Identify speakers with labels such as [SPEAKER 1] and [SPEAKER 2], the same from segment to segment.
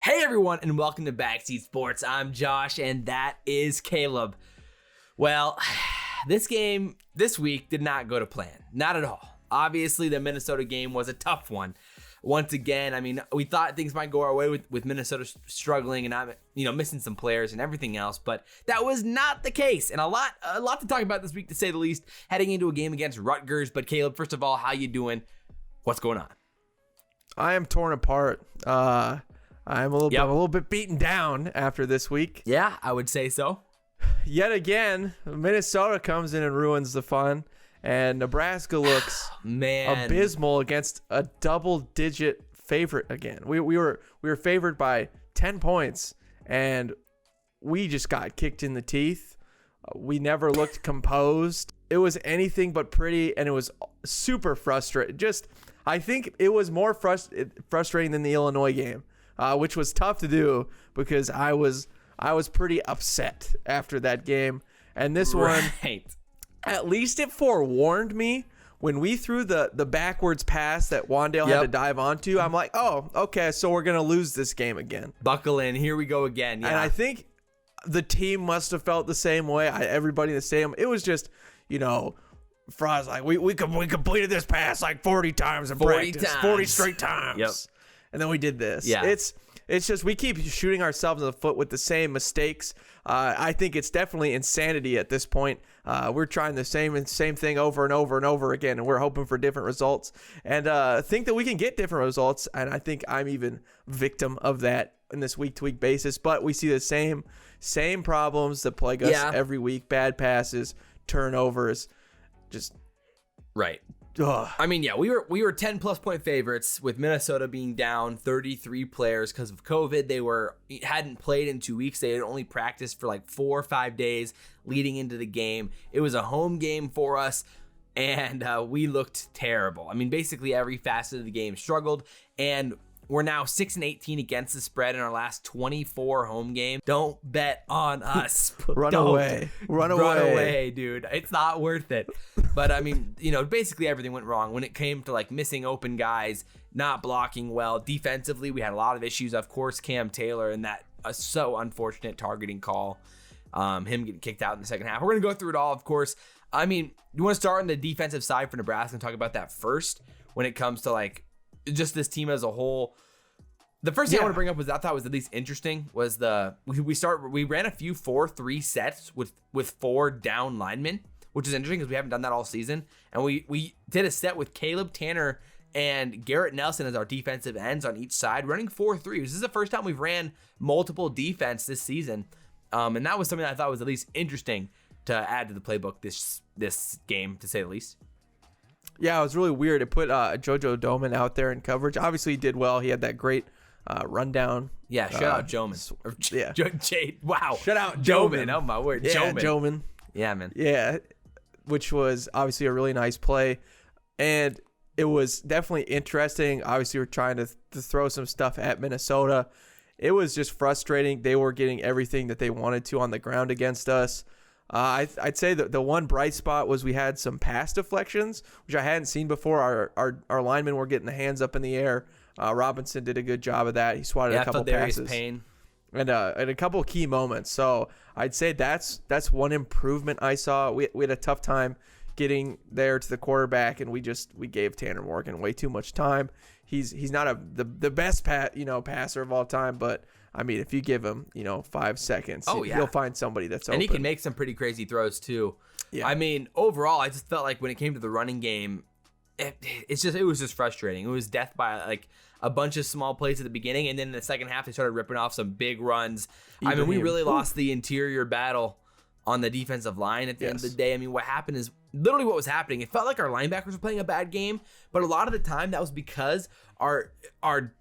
[SPEAKER 1] Hey everyone, and welcome to Backseat Sports. I'm Josh, and that is Caleb. Well, this game this week did not go to plan. Not at all. Obviously, the Minnesota game was a tough one. Once again, I mean, we thought things might go our way with Minnesota struggling and not, missing some players and everything else, but that was not the case. And a lot to talk about this week, to say the least, heading into a game against Rutgers. But Caleb, first of all, how you doing? What's going on?
[SPEAKER 2] I am torn apart. I'm a little bit beaten down after this week.
[SPEAKER 1] Yeah, I would say so.
[SPEAKER 2] Yet again, Minnesota comes in and ruins the fun, and Nebraska looks abysmal against a double-digit favorite again. We were favored by 10 points, and we just got kicked in the teeth. We never looked composed. It was anything but pretty, and it was super frustrating. I think it was more frustrating than the Illinois game. Which was tough to do because I was pretty upset after that game. And this one, at least it forewarned me when we threw the backwards pass that Wan'Dale had to dive onto. I'm like, oh, okay, so we're going to lose this game again.
[SPEAKER 1] Buckle in. Here we go again. Yeah.
[SPEAKER 2] And I think the team must have felt the same way. Everybody in the stadium. It was just, Frost, like, we completed this pass like 40 times in practice. 40 straight times.
[SPEAKER 1] Yep.
[SPEAKER 2] And then we did this.
[SPEAKER 1] Yeah.
[SPEAKER 2] It's just we keep shooting ourselves in the foot with the same mistakes. I think it's definitely insanity at this point. We're trying the same thing over and over and over again, and we're hoping for different results. And think that we can get different results. And I think I'm even victim of that in this week-to-week basis. But we see the same problems that plague us every week: bad passes, turnovers, just
[SPEAKER 1] right. I mean, we were 10 plus point favorites, with Minnesota being down 33 players because of COVID. They hadn't played in 2 weeks. They had only practiced for like 4 or 5 days leading into the game. It was a home game for us, and we looked terrible. I mean, basically every facet of the game struggled, and we're now 6-18 against the spread in our last 24 home games. Don't bet on us.
[SPEAKER 2] Run away,
[SPEAKER 1] dude. It's not worth it. But I mean, basically everything went wrong when it came to like missing open guys, not blocking well. Defensively, we had a lot of issues. Of course, Cam Taylor and that so unfortunate targeting call, him getting kicked out in the second half. We're going to go through it all, of course. I mean, you want to start on the defensive side for Nebraska and talk about that first when it comes to like just this team as a whole. The first thing I want to bring up was I thought was at least interesting was we ran a few 4-3 sets with 4 down linemen, which is interesting because we haven't done that all season. And we did a set with Caleb Tanner and Garrett Nelson as our defensive ends on each side, running 4-3. This is the first time we've ran multiple defense this season. And that was something that I thought was at least interesting to add to the playbook this game, to say the least.
[SPEAKER 2] Yeah, it was really weird. It put JoJo Domann out there in coverage. Obviously, he did well. He had that great rundown.
[SPEAKER 1] Yeah, shout out Joman. Wow.
[SPEAKER 2] Shout out
[SPEAKER 1] Joman. Oh, my word.
[SPEAKER 2] Yeah, Joman.
[SPEAKER 1] Yeah, man.
[SPEAKER 2] Yeah, which was obviously a really nice play. And it was definitely interesting. Obviously, we're trying to throw some stuff at Minnesota. It was just frustrating. They were getting everything that they wanted to on the ground against us. I'd say that the one bright spot was we had some pass deflections, which I hadn't seen before. Our linemen were getting the hands up in the air. Robinson did a good job of that. He swatted a couple passes. And a couple of key moments. So I'd say that's one improvement I saw. We had a tough time getting there to the quarterback, and we gave Tanner Morgan way too much time. He's not the best passer of all time, but I mean, if you give him 5 seconds, he'll find somebody that's open.
[SPEAKER 1] And he can make some pretty crazy throws too.
[SPEAKER 2] Yeah.
[SPEAKER 1] I mean, overall, I just felt like when it came to the running game, it was just frustrating. It was death by like a bunch of small plays at the beginning, and then in the second half they started ripping off some big runs. I mean, we really lost the interior battle on the defensive line at the end of the day. I mean, what happened is literally what was happening. It felt like our linebackers were playing a bad game, but a lot of the time that was because our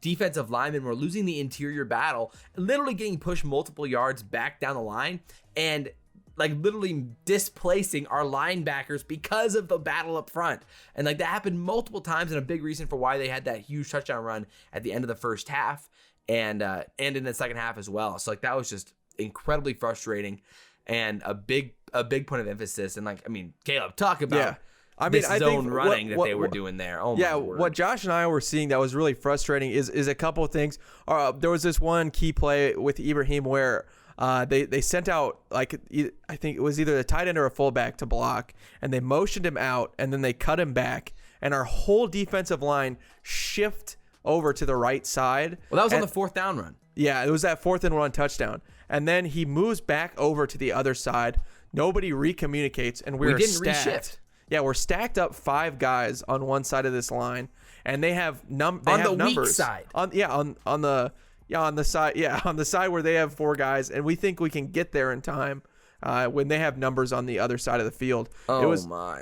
[SPEAKER 1] defensive linemen were losing the interior battle, literally getting pushed multiple yards back down the line, and like literally displacing our linebackers because of the battle up front. And like that happened multiple times, and a big reason for why they had that huge touchdown run at the end of the first half and in the second half as well. So like that was just incredibly frustrating and a big point of emphasis. And like, I mean, Caleb, talk about
[SPEAKER 2] I mean, I
[SPEAKER 1] zone
[SPEAKER 2] think
[SPEAKER 1] running that they were doing there. Oh
[SPEAKER 2] yeah,
[SPEAKER 1] my word.
[SPEAKER 2] what Josh and I were seeing that was really frustrating is a couple of things. There was this one key play with Ibrahim where they sent out, like, I think it was either a tight end or a fullback to block, and they motioned him out, and then they cut him back, and our whole defensive line shift over to the right side.
[SPEAKER 1] Well, that was on the 4th down run.
[SPEAKER 2] Yeah, it was that 4th and 1 touchdown. And then he moves back over to the other side. Nobody recommunicates, and we didn't stacked.
[SPEAKER 1] Reshift.
[SPEAKER 2] Yeah, we're stacked up 5 guys on one side of this line, and they have numbers
[SPEAKER 1] weak side.
[SPEAKER 2] On the side where they have 4 guys, and we think we can get there in time when they have numbers on the other side of the field.
[SPEAKER 1] Oh,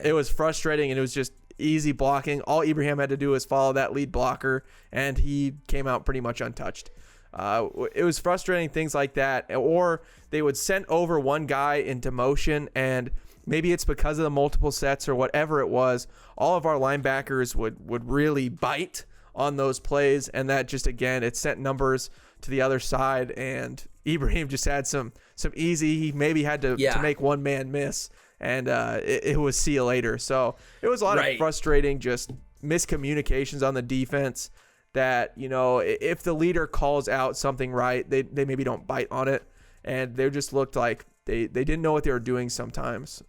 [SPEAKER 2] it was frustrating, and it was just easy blocking. All Ibrahim had to do was follow that lead blocker, and he came out pretty much untouched. It was frustrating, things like that. Or they would send over one guy into motion, and maybe it's because of the multiple sets or whatever it was, all of our linebackers would really bite on those plays, and that just, again, it sent numbers to the other side, and Ibrahim just had some easy, he maybe had to make one man miss, and it was see you later. So it was a lot of frustrating just miscommunications on the defense that, if the leader calls out something right, they maybe don't bite on it, and they just looked like they didn't know what they were doing sometimes.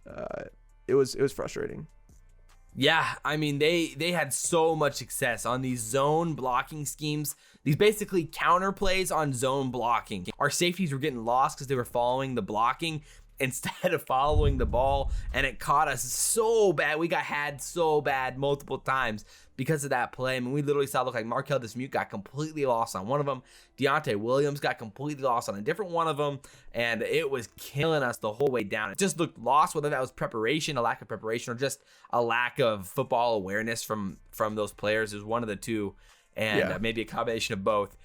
[SPEAKER 2] It was frustrating.
[SPEAKER 1] Yeah, I mean, they had so much success on these zone blocking schemes, these basically counter plays on zone blocking. Our safeties were getting lost because they were following the blocking instead of following the ball, and it caught us so bad. We got had so bad multiple times because of that play. I mean, we literally saw it look like Markel Dismuke got completely lost on one of them. Deontay Williams got completely lost on a different one of them, and it was killing us the whole way down. It just looked lost, whether that was preparation, a lack of preparation, or just a lack of football awareness from those players. It was one of the two, and maybe a combination of both.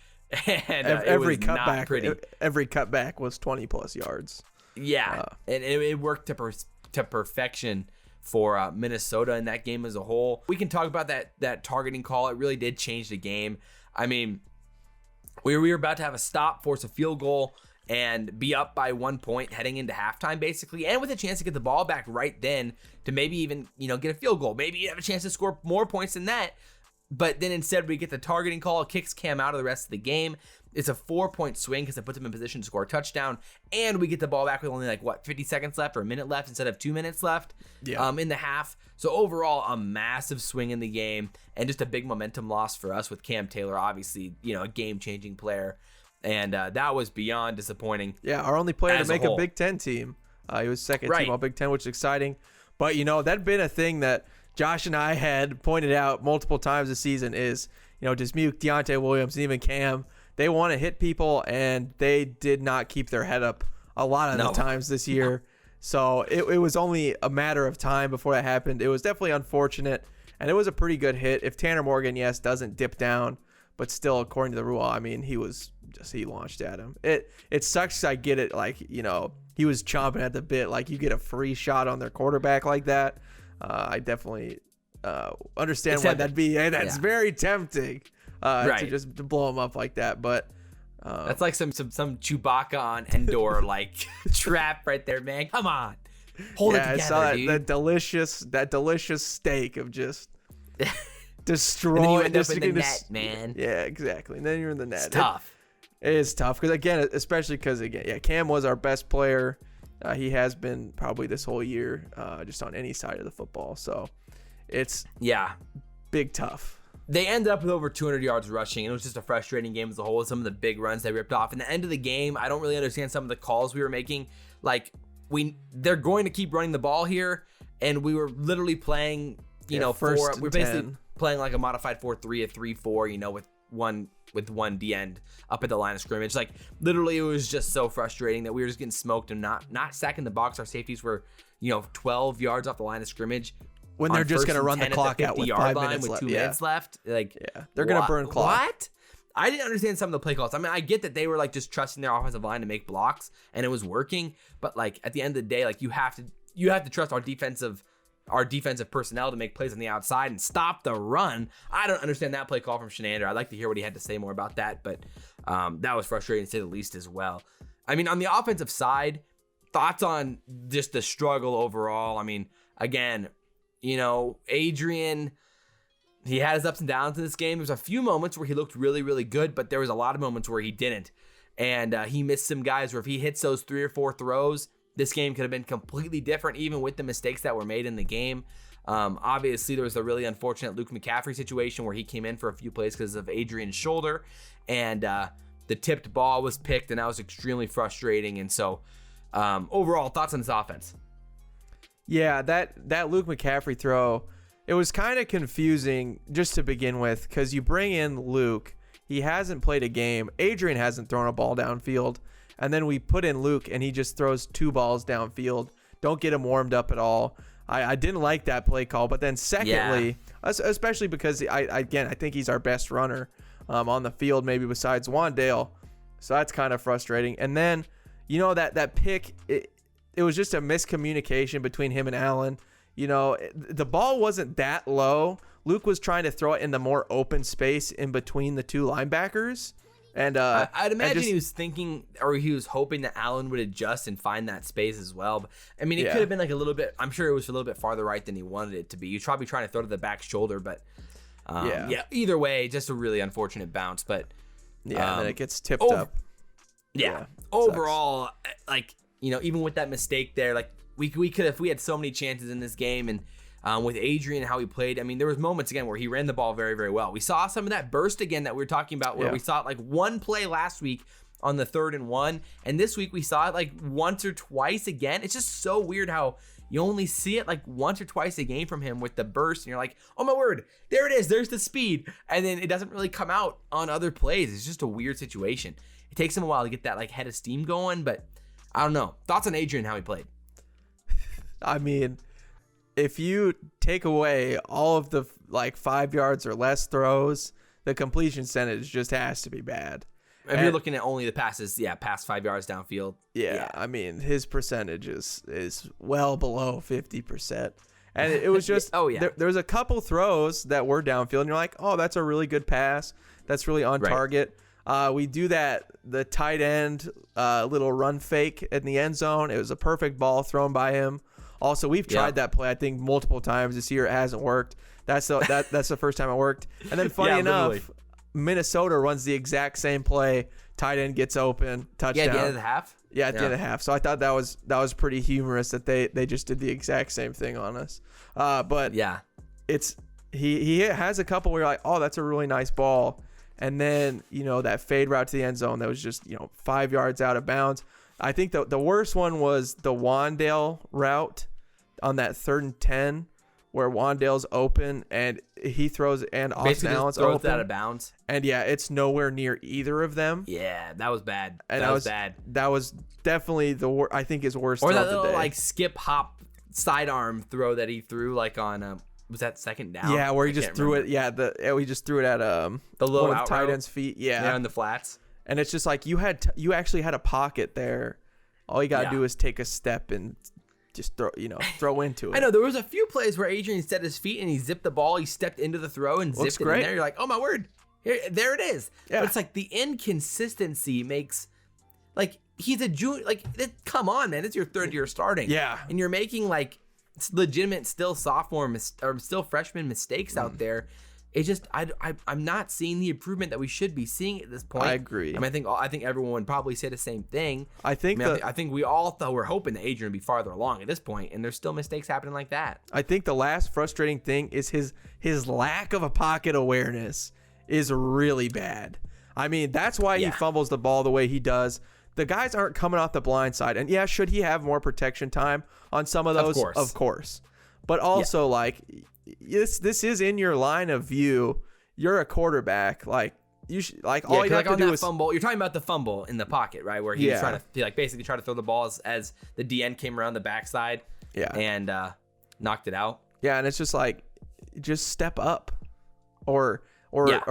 [SPEAKER 1] And
[SPEAKER 2] every
[SPEAKER 1] it was
[SPEAKER 2] cutback,
[SPEAKER 1] not pretty.
[SPEAKER 2] Every cutback was 20+ yards.
[SPEAKER 1] Yeah, and it worked to perfection for Minnesota in that game as a whole. We can talk about that targeting call. It really did change the game. I mean, we were about to have a stop, force a field goal, and be up by 1 point heading into halftime, basically, and with a chance to get the ball back right then to maybe even get a field goal. Maybe you have a chance to score more points than that. But then instead we get the targeting call. It kicks Cam out of the rest of the game. It's a 4-point swing because it puts him in position to score a touchdown. And we get the ball back with only 50 seconds left or a minute left instead of 2 minutes left in the half. So overall, a massive swing in the game and just a big momentum loss for us with Cam Taylor, obviously, a game-changing player. And that was beyond disappointing.
[SPEAKER 2] Yeah, our only player to make a Big Ten team. He was second team all Big Ten, which is exciting. But, that'd been a thing that Josh and I had pointed out multiple times this season is, Dismuke, Deontay Williams, and even Cam, they want to hit people, and they did not keep their head up a lot of the times this year. So it was only a matter of time before that happened. It was definitely unfortunate, and it was a pretty good hit. If Tanner Morgan, doesn't dip down, but still, according to the rule, I mean, he launched at him. It sucks. I get it. He was chomping at the bit. You get a free shot on their quarterback like that. I definitely understand why that'd be. That's very tempting to just to blow him up like that. But
[SPEAKER 1] that's like some Chewbacca on Endor trap right there, man. Come on, hold it together,
[SPEAKER 2] I saw
[SPEAKER 1] dude.
[SPEAKER 2] that delicious steak of just destroying.
[SPEAKER 1] And then you end up in the net, man.
[SPEAKER 2] Yeah, exactly. And then you're in the net.
[SPEAKER 1] It's tough.
[SPEAKER 2] It is tough because especially because Cam was our best player. He has been probably this whole year, just on any side of the football. So it's big tough.
[SPEAKER 1] They ended up with over 200 yards rushing, and it was just a frustrating game as a whole with some of the big runs they ripped off. In the end of the game, I don't really understand some of the calls we were making. They're going to keep running the ball here, and we were literally playing, we're basically playing like a modified 4-3, a 3-4, with one D end up at the line of scrimmage. Literally, it was just so frustrating that we were just getting smoked and not stacking the box. Our safeties were, 12 yards off the line of scrimmage.
[SPEAKER 2] When they're just going to run the clock out with 5 minutes left.
[SPEAKER 1] 2 minutes left.
[SPEAKER 2] They're going to burn clock.
[SPEAKER 1] What? I didn't understand some of the play calls. I mean, I get that they were just trusting their offensive line to make blocks, and it was working. But at the end of the day, you have to trust our defensive personnel to make plays on the outside and stop the run. I don't understand that play call from Shenander. I'd like to hear what he had to say more about that, but that was frustrating to say the least as well. I mean, on the offensive side, thoughts on just the struggle overall. I mean, again, Adrian, he had his ups and downs in this game. There was a few moments where he looked really, really good, but there was a lot of moments where he didn't. And he missed some guys where if he hits those 3 or 4 throws, this game could have been completely different, even with the mistakes that were made in the game. Obviously, there was a really unfortunate Luke McCaffrey situation where he came in for a few plays because of Adrian's shoulder, and the tipped ball was picked, and that was extremely frustrating. And so, overall, thoughts on this offense?
[SPEAKER 2] Yeah, that Luke McCaffrey throw, it was kind of confusing just to begin with because you bring in Luke. He hasn't played a game. Adrian hasn't thrown a ball downfield. And then we put in Luke, and he just throws 2 balls downfield. Don't get him warmed up at all. I didn't like that play call. But then secondly, especially because, I think he's our best runner on the field, maybe besides Wan'Dale. So that's kind of frustrating. And then, that pick, it was just a miscommunication between him and Allen. The ball wasn't that low. Luke was trying to throw it in the more open space in between the 2 linebackers. And
[SPEAKER 1] I'd imagine he was thinking, or he was hoping that Allen would adjust and find that space as well. But, I mean, it could have been like a little bit, I'm sure it was a little bit farther right than he wanted it to be. He was probably trying to throw to the back shoulder, but either way, just a really unfortunate bounce. But
[SPEAKER 2] and then it gets tipped up.
[SPEAKER 1] Yeah. Overall, even with that mistake there, we could have, we had so many chances in this game, and with Adrian, how he played, I mean, there was moments again where he ran the ball very, very well. We saw some of that burst again that we were talking about, where we saw it one play last week on the 3rd and 1, and this week we saw it once or twice again. It's just so weird how you only see it once or twice a game from him with the burst, and you're like, oh my word, there it is, there's the speed, and then it doesn't really come out on other plays. It's just a weird situation. It takes him a while to get that head of steam going, but I don't know. Thoughts on Adrian, how he played?
[SPEAKER 2] I mean, if you take away all of the 5 yards or less throws, the completion percentage just has to be bad.
[SPEAKER 1] If you're looking at only the passes, past 5 yards downfield.
[SPEAKER 2] Yeah, I mean, his percentage is well below 50%. And it was just, there was a couple throws that were downfield, and you're like, oh, that's a really good pass. That's really on target. We do the tight end little run fake in the end zone. It was a perfect ball thrown by him. Also, we've tried that play, I think, multiple times this year. It hasn't worked. That's the first time it worked. And then funny enough, Minnesota runs the exact same play. Tight end gets open, touchdown.
[SPEAKER 1] Yeah, at the end of the half?
[SPEAKER 2] Yeah, at the end of the half. So I thought that was pretty humorous that they just did the exact same thing on us. But it's he has a couple where you're like, oh, that's a really nice ball. And then, that fade route to the end zone that was just, 5 yards out of bounds. I think the worst one was the Wan'Dale route on that 3rd and 10 where Wan'Dale's open and he throws, and Austin Allen's open.
[SPEAKER 1] Out of bounds.
[SPEAKER 2] And it's nowhere near either of them.
[SPEAKER 1] Yeah, that was bad.
[SPEAKER 2] And
[SPEAKER 1] that was bad.
[SPEAKER 2] That was definitely I think his worst.
[SPEAKER 1] Or
[SPEAKER 2] throw
[SPEAKER 1] that
[SPEAKER 2] of the
[SPEAKER 1] little
[SPEAKER 2] day.
[SPEAKER 1] skip hop sidearm throw that he threw on was that 2nd down?
[SPEAKER 2] Yeah, where he just threw it. Yeah, we just threw it at
[SPEAKER 1] the low
[SPEAKER 2] one of tight end's feet. Yeah,
[SPEAKER 1] on the flats.
[SPEAKER 2] And it's just you actually had a pocket there. All you gotta do is take a step and just throw into it.
[SPEAKER 1] I know there was a few plays where Adrian set his feet and he zipped the ball. He stepped into the throw and zipped it in there. You're like, oh my word, there it is. Yeah. But it's the inconsistency makes he's a junior. Come on, man, it's your 3rd year starting.
[SPEAKER 2] Yeah,
[SPEAKER 1] and you're making legitimate still sophomore or still freshman mistakes out there. It's just I'm not seeing the improvement that we should be seeing at this point.
[SPEAKER 2] I agree.
[SPEAKER 1] I mean, I think everyone would probably say the same thing.
[SPEAKER 2] I think
[SPEAKER 1] we all were hoping that Adrian would be farther along at this point, and there's still mistakes happening like that.
[SPEAKER 2] I think the last frustrating thing is his lack of a pocket awareness is really bad. I mean, that's why he fumbles the ball the way he does. The guys aren't coming off the blind side, and should he have more protection time on some of those? Of course. But also this is in your line of view. You're a quarterback. You should all you have to do is
[SPEAKER 1] fumble. You're talking about the fumble in the pocket, right? Where he was trying to basically try to throw the ball as the DN came around the backside. Yeah. And knocked it out.
[SPEAKER 2] Yeah, and it's just just step up, or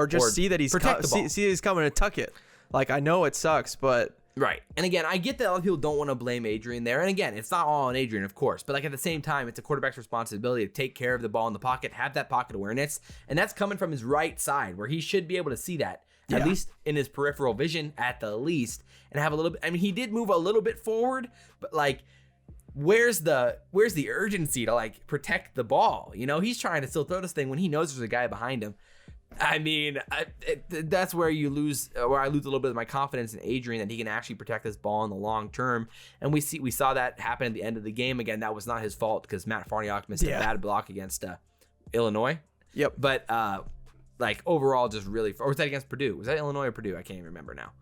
[SPEAKER 2] just see that he's see he's coming to tuck it. I know it sucks, but.
[SPEAKER 1] Right. And again, I get that a lot of people don't want to blame Adrian there. And again, it's not all on Adrian, of course. But at the same time, it's a quarterback's responsibility to take care of the ball in the pocket, have that pocket awareness. And that's coming from his right side, where he should be able to see that, at least in his peripheral vision, at the least. And have a little bit. I mean, he did move a little bit forward, but where's the urgency to like protect the ball? You know, he's trying to still throw this thing when he knows there's a guy behind him. I mean, that's where I lose a little bit of my confidence in Adrian that he can actually protect this ball in the long term. And we saw that happen at the end of the game. Again, that was not his fault because Matt Farniok missed a bad block against Illinois.
[SPEAKER 2] Yep.
[SPEAKER 1] But like overall, just really, or was that against Purdue? Was that Illinois or Purdue? I can't even remember now.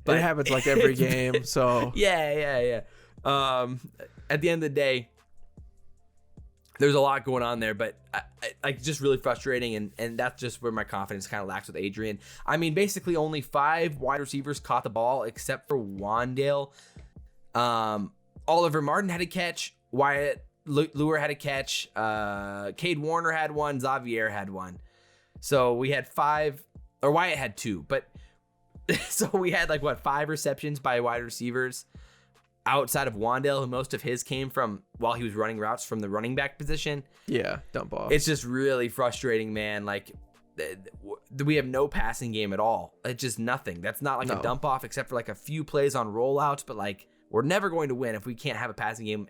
[SPEAKER 2] But it happens like every game. So
[SPEAKER 1] yeah. At the end of the day, there's a lot going on there, but like just really frustrating, and that's just where my confidence kind of lacks with Adrian. I mean, basically only 5 wide receivers caught the ball except for Wan'Dale. Oliver Martin had a catch. Wyatt Luer had a catch. Cade Warner had one. Xavier had one. So we had 5, or Wyatt had 2, but so we had 5 receptions by wide receivers outside of Wan'Dale, who most of his came from while he was running routes from the running back position.
[SPEAKER 2] Yeah, dump off.
[SPEAKER 1] It's just really frustrating, man. Like, we have no passing game at all. It's just nothing. That's not a dump off except for a few plays on rollouts, but we're never going to win if we can't have a passing game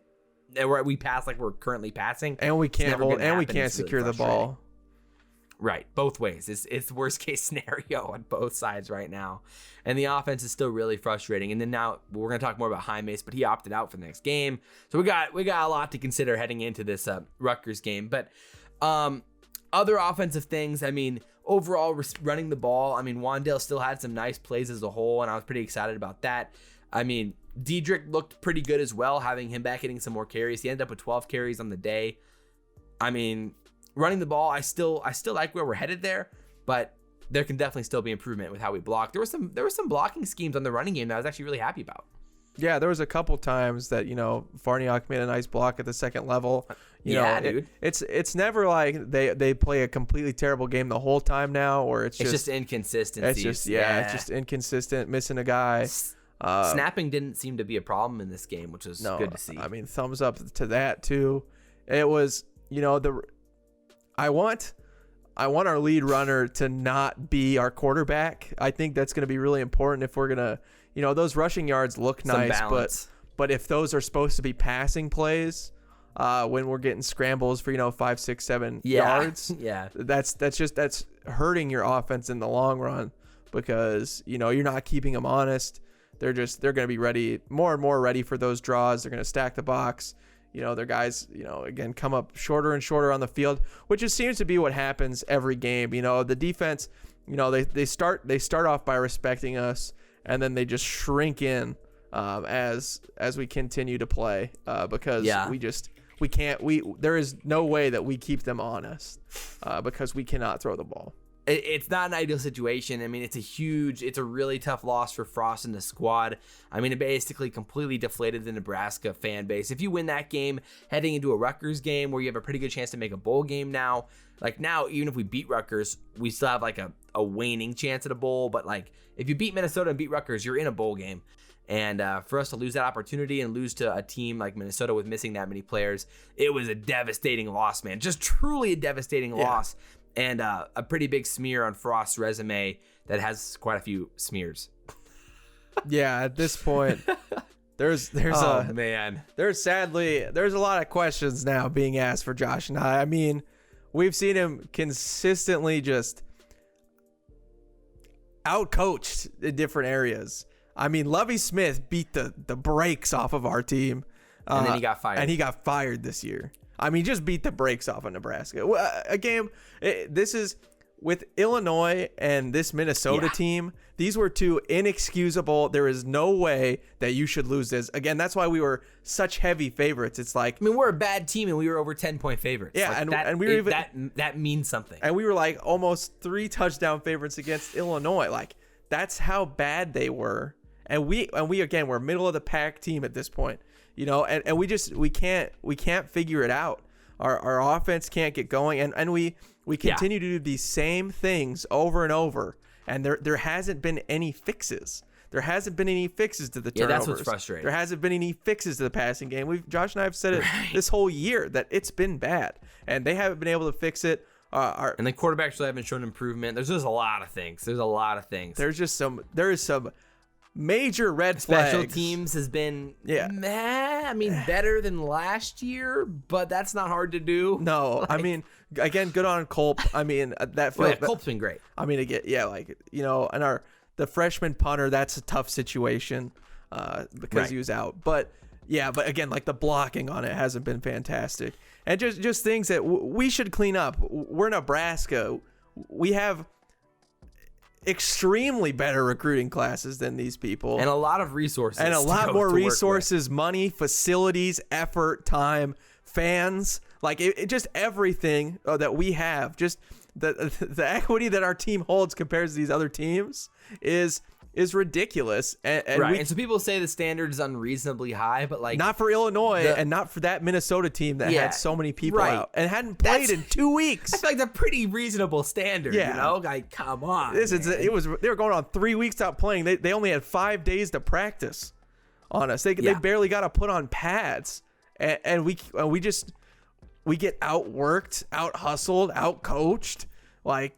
[SPEAKER 1] where we pass like we're currently passing.
[SPEAKER 2] And we can't secure the ball.
[SPEAKER 1] Right, both ways. It's worst case scenario on both sides right now. And the offense is still really frustrating. And then now we're going to talk more about Jaime, but he opted out for the next game. So we got a lot to consider heading into this Rutgers game. But other offensive things, I mean, overall running the ball, I mean, Wan'Dale still had some nice plays as a whole, and I was pretty excited about that. I mean, Diedrich looked pretty good as well, having him back getting some more carries. He ended up with 12 carries on the day. I mean, running the ball, I still like where we're headed there, but there can definitely still be improvement with how we block. There were some blocking schemes on the running game that I was actually really happy about.
[SPEAKER 2] Yeah, there was a couple times that, Farniok made a nice block at the second level.
[SPEAKER 1] Dude.
[SPEAKER 2] It's never like they play a completely terrible game the whole time now, or it's just
[SPEAKER 1] inconsistency.
[SPEAKER 2] It's just inconsistent, missing a guy.
[SPEAKER 1] Snapping didn't seem to be a problem in this game, which was good to see.
[SPEAKER 2] I mean, thumbs up to that too. It was, I want our lead runner to not be our quarterback. I think that's going to be really important if we're going to, those rushing yards look nice, but if those are supposed to be passing plays, when we're getting scrambles for, 5, 6, 7 yards, that's hurting your offense in the long run because, you're not keeping them honest. They're going to be ready, more and more ready for those draws. They're going to stack the box. Their guys, again, come up shorter and shorter on the field, which just seems to be what happens every game. The defense, they start off by respecting us, and then they just shrink in as we continue to play because there is no way that we keep them honest because we cannot throw the ball.
[SPEAKER 1] It's not an ideal situation. I mean, it's a really tough loss for Frost and the squad. I mean, it basically completely deflated the Nebraska fan base. If you win that game, heading into a Rutgers game where you have a pretty good chance to make a bowl game now, even if we beat Rutgers, we still have a waning chance at a bowl. But if you beat Minnesota and beat Rutgers, you're in a bowl game. And for us to lose that opportunity and lose to a team like Minnesota with missing that many players, it was a devastating loss, man. Just truly a devastating loss. And a pretty big smear on Frost's resume that has quite a few smears.
[SPEAKER 2] Yeah, at this point, there's sadly a lot of questions now being asked for Josh and I. I mean, we've seen him consistently just outcoached in different areas. I mean, Lovie Smith beat the brakes off of our team.
[SPEAKER 1] And then he got fired.
[SPEAKER 2] And he got fired this year. I mean, just beat the brakes off of Nebraska. A game, this is with Illinois and this Minnesota team. These were two inexcusable. There is no way that you should lose this. Again, that's why we were such heavy favorites. It's like,
[SPEAKER 1] I mean, we're a bad team and we were over 10-point favorites.
[SPEAKER 2] Yeah, and we were even
[SPEAKER 1] that means something.
[SPEAKER 2] And we were almost 3 touchdown favorites against Illinois. That's how bad they were. And we again, we're middle of the pack team at this point. And we can't figure it out. Our offense can't get going, and we continue to do these same things over and over, and there hasn't been any fixes. There hasn't been any fixes to the turnovers.
[SPEAKER 1] Yeah, that's what's frustrating.
[SPEAKER 2] There hasn't been any fixes to the passing game. Josh and I have said it this whole year that it's been bad, and they haven't been able to fix it.
[SPEAKER 1] And the quarterbacks really haven't shown improvement. There's just a lot of things. There is some
[SPEAKER 2] major red
[SPEAKER 1] Special
[SPEAKER 2] flags.
[SPEAKER 1] teams has been
[SPEAKER 2] Yeah.
[SPEAKER 1] I mean, better than last year, but that's not hard to do.
[SPEAKER 2] No, I mean, again, good on Culp. I mean, that feels.
[SPEAKER 1] Culp's been great.
[SPEAKER 2] I mean, again, and the freshman punter, that's a tough situation because he was out. But again, like the blocking on it hasn't been fantastic, and just things that we should clean up. We're Nebraska. We have extremely better recruiting classes than these people,
[SPEAKER 1] and a lot of resources,
[SPEAKER 2] and a lot more resources, money, facilities, effort, time, fans, like it just everything that we have. Just the equity that our team holds compared to these other teams is ridiculous. And
[SPEAKER 1] so people say the standard is unreasonably high, but like
[SPEAKER 2] not for Illinois and not for that Minnesota team that had so many people out and hadn't played in 2 weeks.
[SPEAKER 1] I feel like that's a pretty reasonable standard. You know, like come on.
[SPEAKER 2] They were going on 3 weeks out playing. They only had 5 days to practice on us. They barely got to put on pads, and we get outworked, out hustled, out coached, like.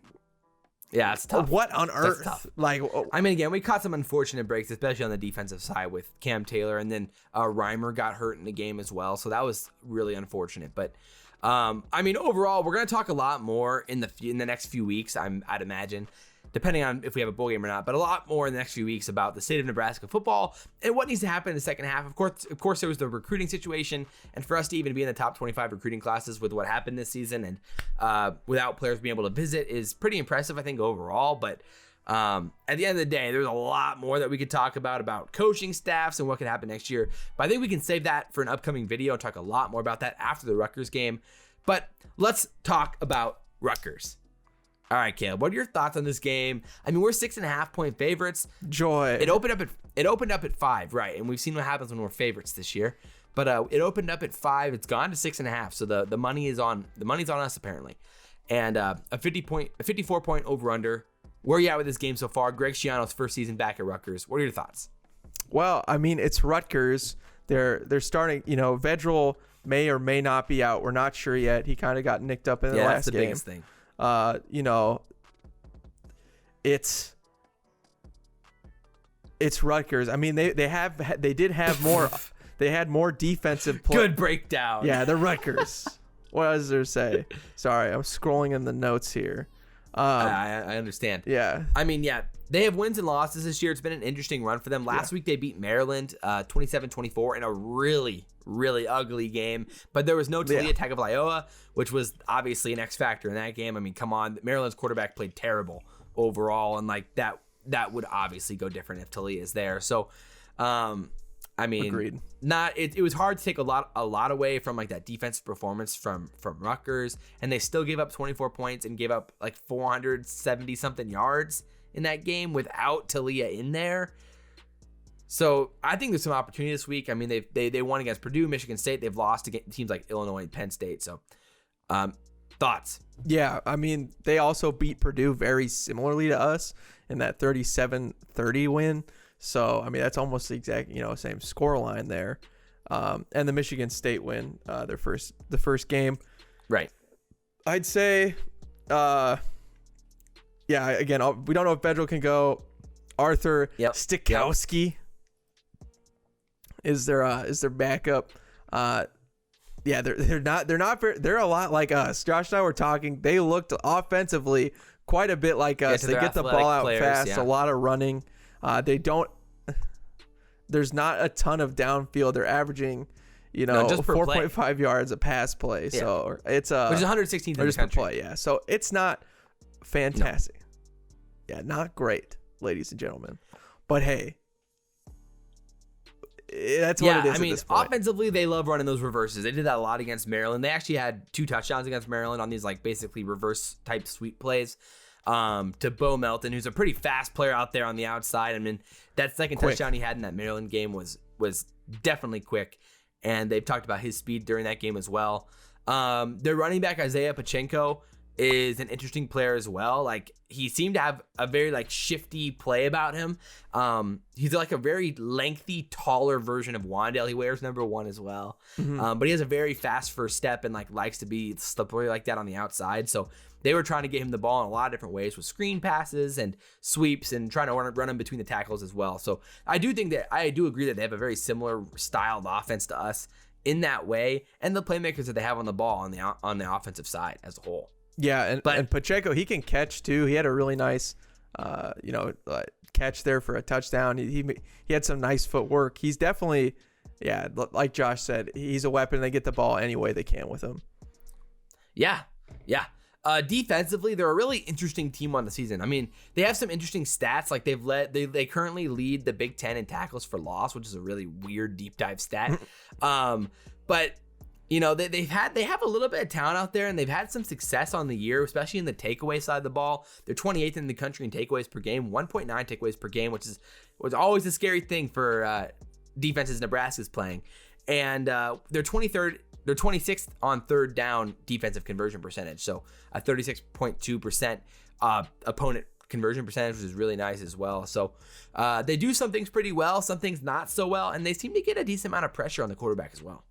[SPEAKER 1] Yeah, it's tough.
[SPEAKER 2] What on earth?
[SPEAKER 1] Tough.
[SPEAKER 2] Like,
[SPEAKER 1] I mean, again, we caught some unfortunate breaks, especially on the defensive side with Cam Taylor, and then Reimer got hurt in the game as well, so that was really unfortunate. But I mean, overall, we're gonna talk a lot more in the next few weeks. I'd imagine, depending on if we have a bowl game or not, but a lot more in the next few weeks about the state of Nebraska football and what needs to happen in the second half. Of course, there was the recruiting situation, and for us to even be in the top 25 recruiting classes with what happened this season and without players being able to visit is pretty impressive, I think, overall. But at the end of the day, there's a lot more that we could talk about coaching staffs and what could happen next year. But I think we can save that for an upcoming video and talk a lot more about that after the Rutgers game. But let's talk about Rutgers. All right, Caleb, what are your thoughts on this game? I mean, we're 6.5-point favorites.
[SPEAKER 2] Joy.
[SPEAKER 1] It opened up at 5, right? And we've seen what happens when we're favorites this year. But it opened up at 5. It's gone to 6.5. So the money's on us apparently. And a 54-point over/under. Where are you at with this game so far? Greg Schiano's first season back at Rutgers. What are your thoughts?
[SPEAKER 2] Well, I mean, it's Rutgers. They're starting. Vedral may or may not be out. We're not sure yet. He kind of got nicked up in the last game.
[SPEAKER 1] That's the biggest thing.
[SPEAKER 2] It's Rutgers. I mean, they did have more. They had more defensive play.
[SPEAKER 1] Good breakdown.
[SPEAKER 2] Yeah, the Rutgers. What does there say? Sorry, I'm scrolling in the notes here.
[SPEAKER 1] I understand.
[SPEAKER 2] Yeah.
[SPEAKER 1] I mean, they have wins and losses this year. It's been an interesting run for them. Last week they beat Maryland 27-24 in a really, really ugly game. But there was no Talia Tagovailoa, which was obviously an X factor in that game. I mean, come on. Maryland's quarterback played terrible overall, and like that would obviously go different if Talia is there. So, I mean,
[SPEAKER 2] agreed.
[SPEAKER 1] It was hard to take a lot away from like that defensive performance from Rutgers, and they still gave up 24 points and gave up like 470 something yards in that game without Talia in there. So I think there's some opportunity this week. I mean, they won against Purdue, Michigan State. They've lost to teams like Illinois and Penn State. So, thoughts? Yeah,
[SPEAKER 2] I mean, they also beat Purdue very similarly to us in that 37-30 win. So, I mean, that's almost the exact, same score line there. And the Michigan State win, the first game.
[SPEAKER 1] Right.
[SPEAKER 2] I'd say, again, we don't know if Vedral can go. Arthur Stikowski is their backup. They're a lot like us. Josh and I were talking. They looked offensively quite a bit like us. They get the ball out fast, a lot of running. There's not a ton of downfield. They're averaging, just 4.5 yards a pass play. Yeah. So it's
[SPEAKER 1] which is 116th in the country.
[SPEAKER 2] Per play, yeah. So it's not fantastic. No. Yeah, not great, ladies and gentlemen. But hey, that's what it is.
[SPEAKER 1] I mean, offensively, they love running those reverses. They did that a lot against Maryland. They actually had 2 touchdowns against Maryland on these like basically reverse type sweep plays. To Bo Melton, who's a pretty fast player out there on the outside. I mean, that second touchdown he had in that Maryland game was definitely quick, and they've talked about his speed during that game as well. Their running back Isaiah Pachenko is an interesting player as well. Like, he seemed to have a very like shifty play about him. He's like a very lengthy, taller version of Wan'Dale. He wears number 1 as well. But he has a very fast first step and like likes to be slippery like that on the outside. So they were trying to get him the ball in a lot of different ways with screen passes and sweeps and trying to run him between the tackles as well. So I do agree that they have a very similar styled offense to us in that way, and the playmakers that they have on the ball on the offensive side as a whole.
[SPEAKER 2] Yeah, and Pacheco, he can catch too. He had a really nice, catch there for a touchdown. He had some nice footwork. He's definitely, like Josh said, he's a weapon. They get the ball any way they can with him.
[SPEAKER 1] Yeah. Defensively, they're a really interesting team on the season. I mean, they have some interesting stats. Like they currently lead the Big Ten in tackles for loss, which is a really weird deep dive stat. But you know, they have a little bit of talent out there, and they've had some success on the year, especially in the takeaway side of the ball. They're 28th in the country in takeaways per game, 1.9 takeaways per game, which was always a scary thing for defenses Nebraska's playing. And they're 23rd. They're 26th on third down defensive conversion percentage, so a 36.2% opponent conversion percentage, which is really nice as well. So they do some things pretty well, some things not so well, and they seem to get a decent amount of pressure on the quarterback as well.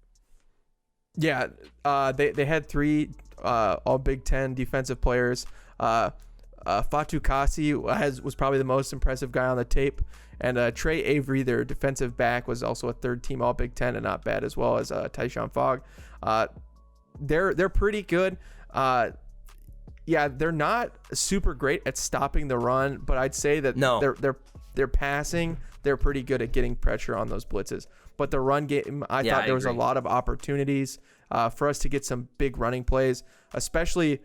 [SPEAKER 2] Yeah, they had 3 all Big Ten defensive players. Fatu Kasi was probably the most impressive guy on the tape. And Trey Avery, their defensive back, was also a third-team All Big Ten and not bad, as well as Tyshawn Fogg. They're pretty good. They're not super great at stopping the run, but I'd say that they're passing. They're pretty good at getting pressure on those blitzes. But the run game, I thought there was a lot of opportunities for us to get some big running plays, especially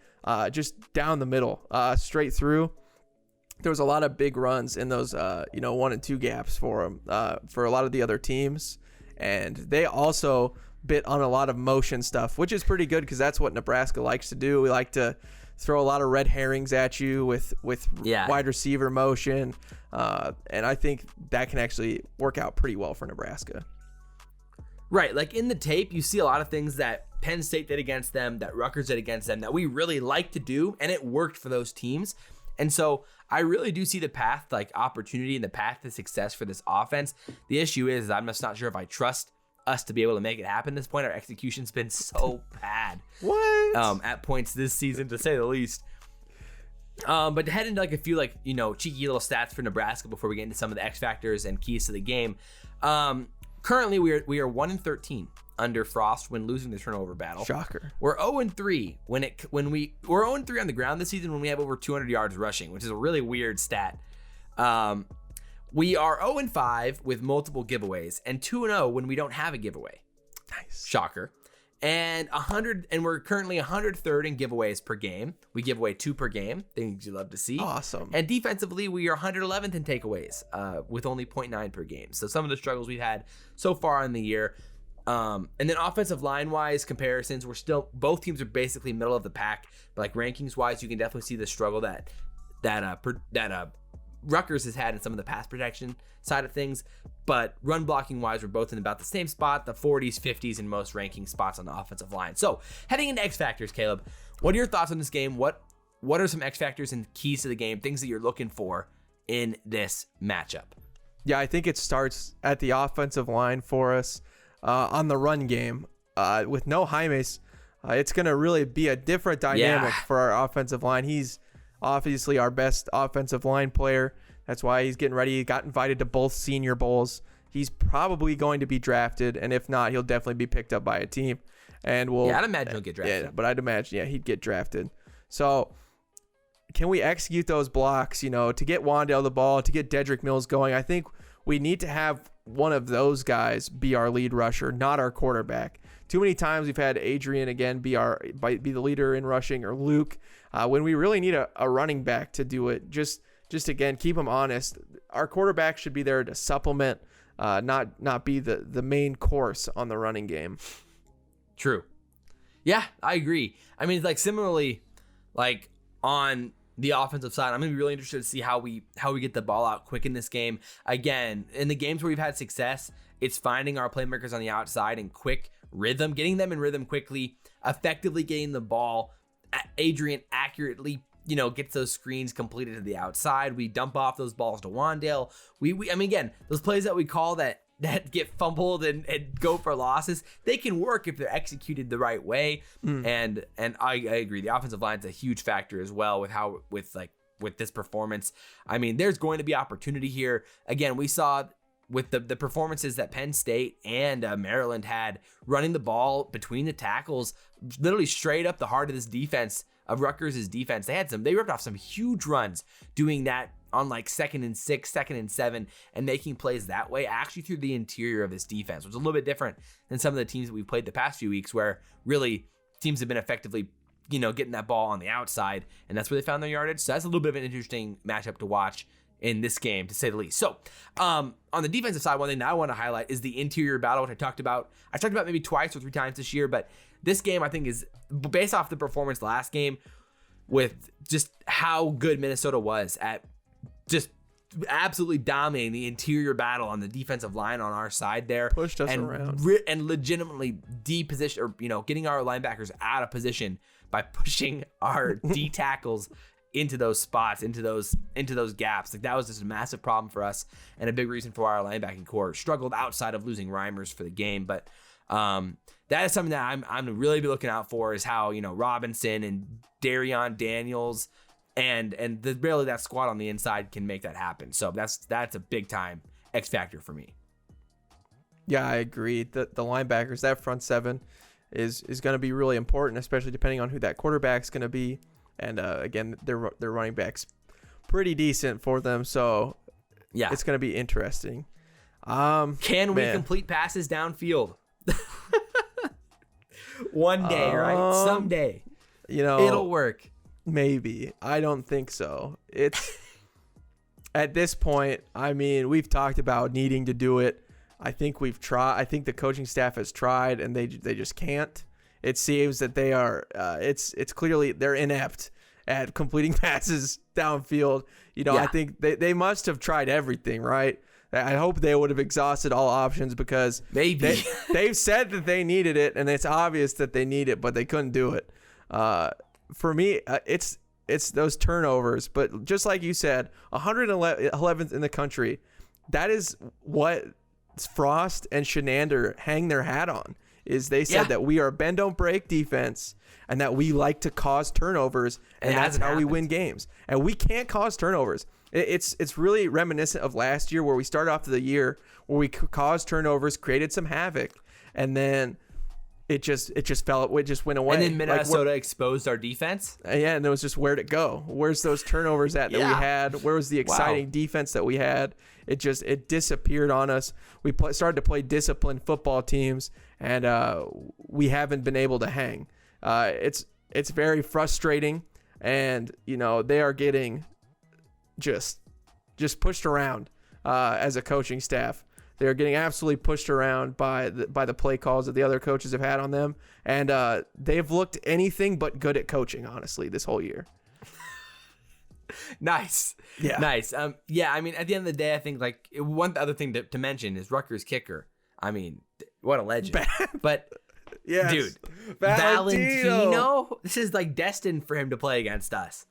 [SPEAKER 2] just down the middle, straight through. There was a lot of big runs in those, 1 and 2 gaps for them, for a lot of the other teams. And they also bit on a lot of motion stuff, which is pretty good because that's what Nebraska likes to do. We like to throw a lot of red herrings at you with wide receiver motion. And I think that can actually work out pretty well for Nebraska.
[SPEAKER 1] Right. Like in the tape, you see a lot of things that Penn State did against them, that Rutgers did against them, that we really like to do. And it worked for those teams. And so I really do see the path, like opportunity and the path to success for this offense. The issue is I'm just not sure if I trust us to be able to make it happen at this point. Our execution's been so bad. At points this season, to say the least. But to head into like a few cheeky little stats for Nebraska before we get into some of the X factors and keys to the game. Currently we are 1-13 under Frost when losing the turnover battle.
[SPEAKER 2] Shocker.
[SPEAKER 1] We're 0-3 we're 0-3 on the ground this season when we have over 200 yards rushing, which is a really weird stat. We are 0-5 with multiple giveaways and 2-0 when we don't have a giveaway.
[SPEAKER 2] Nice.
[SPEAKER 1] Shocker. And we're currently 103rd in giveaways per game. We give away 2 per game. Things you love to see.
[SPEAKER 2] Awesome.
[SPEAKER 1] And defensively, we are 111th in takeaways with only 0.9 per game. So some of the struggles we've had so far in the year. And then offensive line wise comparisons, both teams are basically middle of the pack. But like rankings wise, you can definitely see the struggle that Rutgers has had in some of the pass protection side of things, but run blocking wise, we're both in about the same spot, the 40s, 50s in most ranking spots on the offensive line. So heading into X factors, Caleb, what are your thoughts on this game? What are some X factors and keys to the game, things that you're looking for in this matchup?
[SPEAKER 2] Yeah, I think it starts at the offensive line for us on the run game. With no Jaimes, it's going to really be a different dynamic for our offensive line. He's obviously our best offensive line player. That's why he's getting ready. He got invited to both Senior Bowls. He's probably going to be drafted, and if not, he'll definitely be picked up by a team. And
[SPEAKER 1] I'd imagine he'll get drafted.
[SPEAKER 2] Yeah, but I'd imagine, he'd get drafted. So can we execute those blocks, to get Wan'Dale the ball, to get Dedrick Mills going? I think we need to have one of those guys be our lead rusher, not our quarterback. Too many times we've had Adrian again be the leader in rushing, or Luke, when we really need a running back to do it. Just again, keep them honest. Our quarterback should be there to supplement, not be the main course on the running game.
[SPEAKER 1] True. Yeah, I agree. I mean, like similarly, like on the offensive side, I'm gonna be really interested to see how we get the ball out quick in this game. Again, in the games where we've had success, it's finding our playmakers on the outside in quick rhythm, getting them in rhythm quickly, effectively getting the ball Adrian accurately, gets those screens completed to the outside. We dump off those balls to Wan'Dale. I mean, again, those plays that we call that get fumbled and go for losses, they can work if they're executed the right way. And I agree. The offensive line is a huge factor as well with this performance. I mean, there's going to be opportunity here. Again, we saw with the performances that Penn State and Maryland had running the ball between the tackles, literally straight up the heart of this defense, of Rutgers' defense. They ripped off some huge runs doing that on like 2nd and 6, 2nd and 7, and making plays that way, actually through the interior of this defense, which is a little bit different than some of the teams that we've played the past few weeks, where really teams have been effectively, getting that ball on the outside, and that's where they found their yardage. So that's a little bit of an interesting matchup to watch in this game, to say the least. So on the defensive side, one thing that I want to highlight is the interior battle, which I talked about maybe twice or 3 times this year, but this game I think is based off the performance last game, with just how good Minnesota was at just absolutely dominating the interior battle on the defensive line on our side there.
[SPEAKER 2] Pushed us around.
[SPEAKER 1] And legitimately deposition, or, getting our linebackers out of position by pushing our D tackles into those spots, into those gaps. Like, that was just a massive problem for us, and a big reason for why our linebacking core struggled outside of losing Reimers for the game. But that is something that I'm really be looking out for, is how, Robinson and Darion Daniels and really that squad on the inside can make that happen. So that's a big time X factor for me.
[SPEAKER 2] Yeah, I agree. The linebackers, that front 7 is going to be really important, especially depending on who that quarterback's going to be. And again, their running backs pretty decent for them, so yeah, it's going to be interesting.
[SPEAKER 1] Can we complete passes downfield? One day, right? Someday, it'll work.
[SPEAKER 2] Maybe. I don't think so. It's at this point, I mean, we've talked about needing to do it. I think we've tried. I think the coaching staff has tried, and they just can't. It seems that they are. It's clearly they're inept at completing passes downfield. I think they must have tried everything, right? I hope they would have exhausted all options, because
[SPEAKER 1] maybe
[SPEAKER 2] they've said that they needed it, and it's obvious that they need it, but they couldn't do it. For me, it's those turnovers. But just like you said, 111th in the country. That is what Frost and Shenander hang their hat on. Is they said that we are a bend don't break defense, and that we like to cause turnovers, and that's how we win games. And we can't cause turnovers. It's really reminiscent of last year, where we started off the year where we caused turnovers, created some havoc, and then it just went away.
[SPEAKER 1] And then Minnesota exposed our defense.
[SPEAKER 2] Yeah, and it was just, where'd it go? Where's those turnovers at that we had? Where was the exciting defense that we had? It disappeared on us. We started to play disciplined football teams, and we haven't been able to hang. It's very frustrating, and they are getting just pushed around as a coaching staff. They're getting absolutely pushed around by the play calls that the other coaches have had on them, and they've looked anything but good at coaching, honestly, this whole year.
[SPEAKER 1] Nice. Yeah. Nice. Yeah, I mean, at the end of the day, I think one other thing to mention is Rutgers kicker. I mean, what a legend. But yes. Dude, Valentino, this is destined for him to play against us.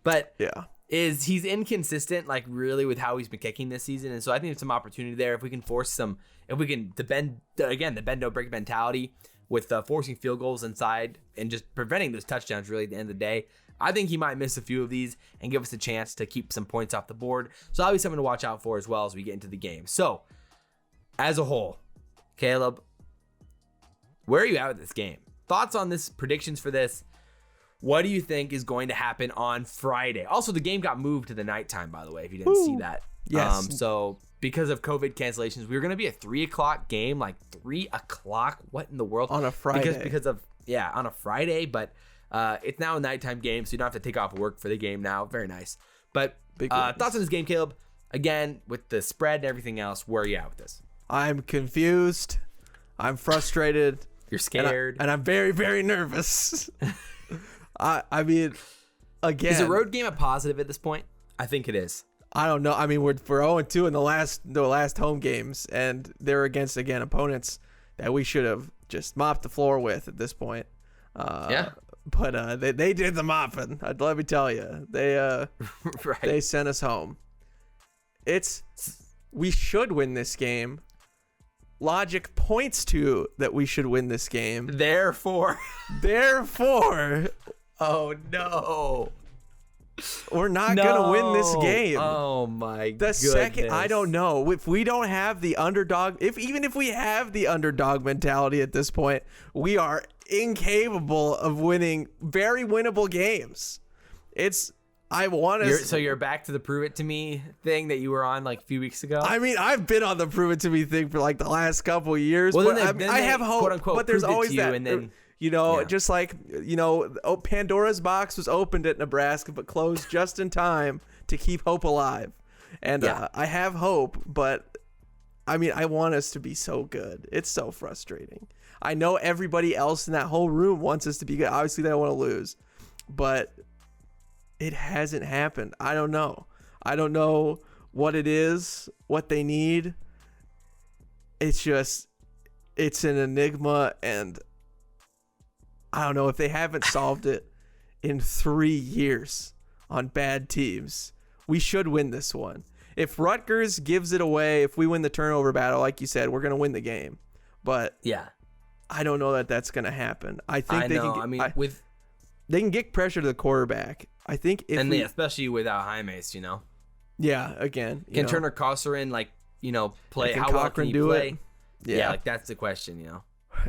[SPEAKER 1] But yeah, he's inconsistent, really, with how he's been kicking this season. And so I think there's some opportunity there if we can the bend don't break mentality with forcing field goals inside and just preventing those touchdowns, really, at the end of the day. I think he might miss a few of these and give us a chance to keep some points off the board. So that'll be something to watch out for as well as we get into the game. So, as a whole, Caleb, where are you at with this game? Thoughts on this, predictions for this? What do you think is going to happen on Friday? Also, the game got moved to the nighttime, by the way, if you didn't see that.
[SPEAKER 2] Yes.
[SPEAKER 1] So, because of COVID cancellations, we were going to be a 3 o'clock game, 3 o'clock? What in the world?
[SPEAKER 2] On a Friday.
[SPEAKER 1] Because of, on a Friday, but it's now a nighttime game, so you don't have to take off work for the game now. Very nice. But thoughts on this game, Caleb? Again, with the spread and everything else, where are you at with this?
[SPEAKER 2] I'm confused. I'm frustrated.
[SPEAKER 1] You're scared.
[SPEAKER 2] And I'm very, very nervous. I mean, again.
[SPEAKER 1] Is a road game a positive at this point? I think it is.
[SPEAKER 2] I don't know. I mean, we're 0-2 in the last home games, and they're against, again, opponents that we should have just mopped the floor with at this point. But they did the mopping. Let me tell you, they
[SPEAKER 1] Right.
[SPEAKER 2] they sent us home. We should win this game. Logic points to that we should win this game.
[SPEAKER 1] Therefore, oh no,
[SPEAKER 2] we're not gonna win this game.
[SPEAKER 1] Oh my
[SPEAKER 2] The
[SPEAKER 1] goodness.
[SPEAKER 2] second, I don't know if we don't have the underdog. Even if we have the underdog mentality at this point, we are incapable of winning very winnable games. I want to.
[SPEAKER 1] So you're back to the prove it to me thing that you were on like a few weeks ago.
[SPEAKER 2] I mean, I've been on the prove it to me thing for like the last couple of years.
[SPEAKER 1] Well,
[SPEAKER 2] but
[SPEAKER 1] then
[SPEAKER 2] I have hope,
[SPEAKER 1] quote unquote,
[SPEAKER 2] but there's
[SPEAKER 1] proved it
[SPEAKER 2] always
[SPEAKER 1] to you,
[SPEAKER 2] that.
[SPEAKER 1] and then,
[SPEAKER 2] Just like Pandora's box was opened at Nebraska, but closed just in time to keep hope alive. And I have hope, but I mean, I want us to be so good. It's so frustrating. I know everybody else in that whole room wants us to be good. Obviously, they don't want to lose, but it hasn't happened. I don't know. I don't know what it is, what they need. It's an enigma, and I don't know if they haven't solved it in 3 years on bad teams. We should win this one. If Rutgers gives it away, if we win the turnover battle, like you said, we're going to win the game. But
[SPEAKER 1] yeah,
[SPEAKER 2] I don't know that that's going to happen. I think they can get pressure to the quarterback. I think
[SPEAKER 1] especially without Jaimes,
[SPEAKER 2] Yeah, again.
[SPEAKER 1] Can Turner Kosserin play? How well can he play? Yeah, like that's the question,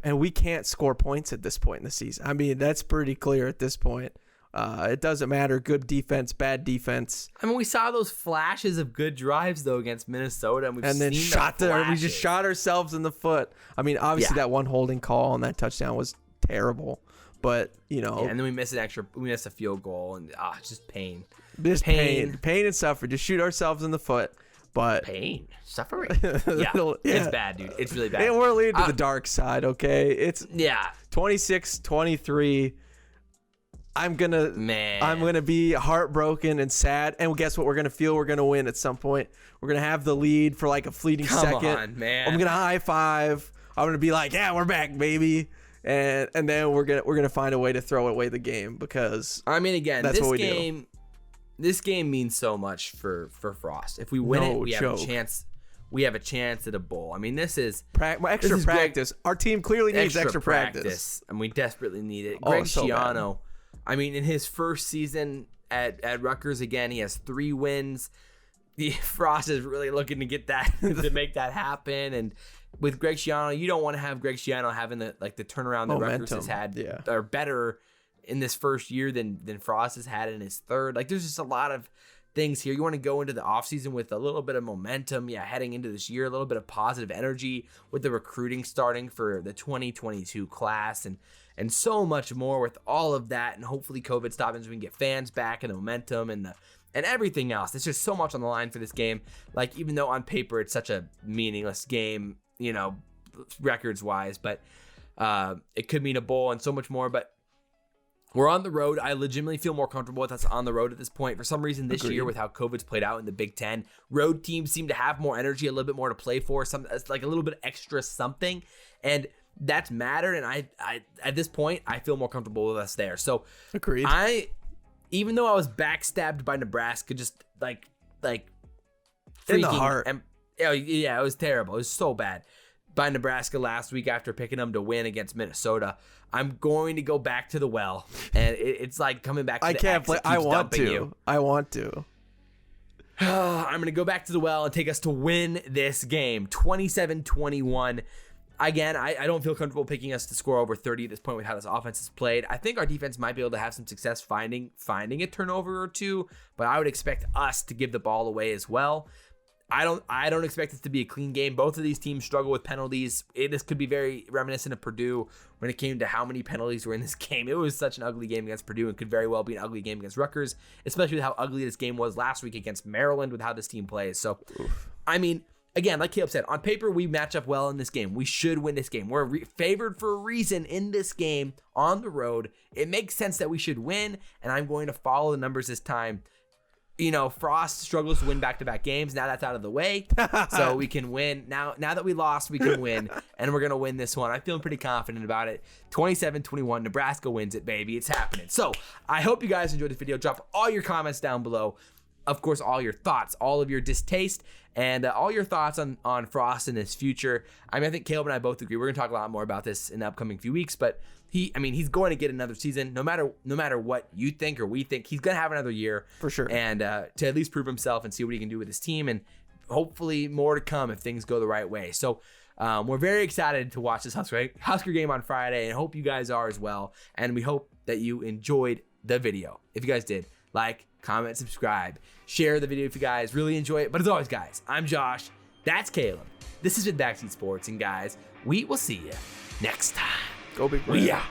[SPEAKER 2] And we can't score points at this point in the season. I mean, that's pretty clear at this point. It doesn't matter. Good defense, bad defense.
[SPEAKER 1] I mean, we saw those flashes of good drives though against Minnesota, and we
[SPEAKER 2] just shot ourselves in the foot. I mean, obviously that one holding call on that touchdown was terrible, but and
[SPEAKER 1] then we missed a field goal, and it's just pain.
[SPEAKER 2] Pain and suffering. Just shoot ourselves in the foot. But
[SPEAKER 1] pain, suffering. It's bad, dude. It's really bad.
[SPEAKER 2] And we're leading to the dark side, okay? It's 26-23. I'm gonna be heartbroken and sad. And guess what? We're gonna feel we're gonna win at some point. We're gonna have the lead for like a fleeting second.
[SPEAKER 1] Come on, man.
[SPEAKER 2] I'm gonna high five. I'm gonna be like, yeah, we're back, baby. And then we're gonna find a way to throw away the game because
[SPEAKER 1] again,
[SPEAKER 2] that's what we
[SPEAKER 1] do. This game means so much for Frost. If we win it, we have a chance. We have a chance at a bowl. I mean, this is
[SPEAKER 2] extra practice. Great. Our team clearly needs extra practice,
[SPEAKER 1] and we desperately need it. Greg Schiano, in his first season at Rutgers, again, he has 3 wins. Frost is really looking to get that to make that happen. And with Greg Schiano, you don't want to have Greg Schiano having the turnaround that Rutgers has had, or better in this first year than Frost has had in his third. Like, there's just a lot of things here. You want to go into the offseason with a little bit of momentum, heading into this year, a little bit of positive energy with the recruiting starting for the 2022 class and so much more with all of that. And hopefully COVID stopping so we can get fans back and the momentum and everything else. There's just so much on the line for this game. Like, even though on paper it's such a meaningless game, records wise, but it could mean a bowl and so much more. But we're on the road. I legitimately feel more comfortable with us on the road at this point. For some reason this year, with how COVID's played out in the Big Ten, road teams seem to have more energy, a little bit more to play for, like a little bit extra something. And that's mattered. And I at this point, I feel more comfortable with us there. So
[SPEAKER 2] agreed.
[SPEAKER 1] Even though I was backstabbed by Nebraska, just like
[SPEAKER 2] in the heart.
[SPEAKER 1] It was terrible. It was so bad. By Nebraska last week after picking them to win against Minnesota. I'm going to go back to the well, and it's like coming back to the X.
[SPEAKER 2] I want to.
[SPEAKER 1] I'm going to go back to the well and take us to win this game, 27-21. Again, I don't feel comfortable picking us to score over 30 at this point with how this offense is played. I think our defense might be able to have some success finding a turnover or two, but I would expect us to give the ball away as well. I don't expect this to be a clean game. Both of these teams struggle with penalties. This could be very reminiscent of Purdue when it came to how many penalties were in this game. It was such an ugly game against Purdue and could very well be an ugly game against Rutgers, especially with how ugly this game was last week against Maryland with how this team plays. So, again, like Caleb said, on paper, we match up well in this game. We should win this game. We're favored for a reason in this game on the road. It makes sense that we should win, and I'm going to follow the numbers this time. Frost struggles to win back-to-back games. Now that's out of the way, so we can win. Now that we lost, we can win, and we're going to win this one. I'm feeling pretty confident about it. 27-21, Nebraska wins it, baby. It's happening. So I hope you guys enjoyed this video. Drop all your comments down below. Of course, all your thoughts, all of your distaste, and all your thoughts on Frost and his future. I mean, I think Caleb and I both agree. We're going to talk a lot more about this in the upcoming few weeks, but he's going to get another season. No matter what you think or we think, he's going to have another year.
[SPEAKER 2] For sure.
[SPEAKER 1] And to at least prove himself and see what he can do with his team, and hopefully more to come if things go the right way. So we're very excited to watch this Husker game on Friday, and hope you guys are as well. And we hope that you enjoyed the video. If you guys did, like, comment, subscribe, share the video if you guys really enjoy it. But as always, guys, I'm Josh. That's Caleb. This has been Backseat Sports, and guys, we will see you next time.
[SPEAKER 2] Go Big Red.
[SPEAKER 1] We out.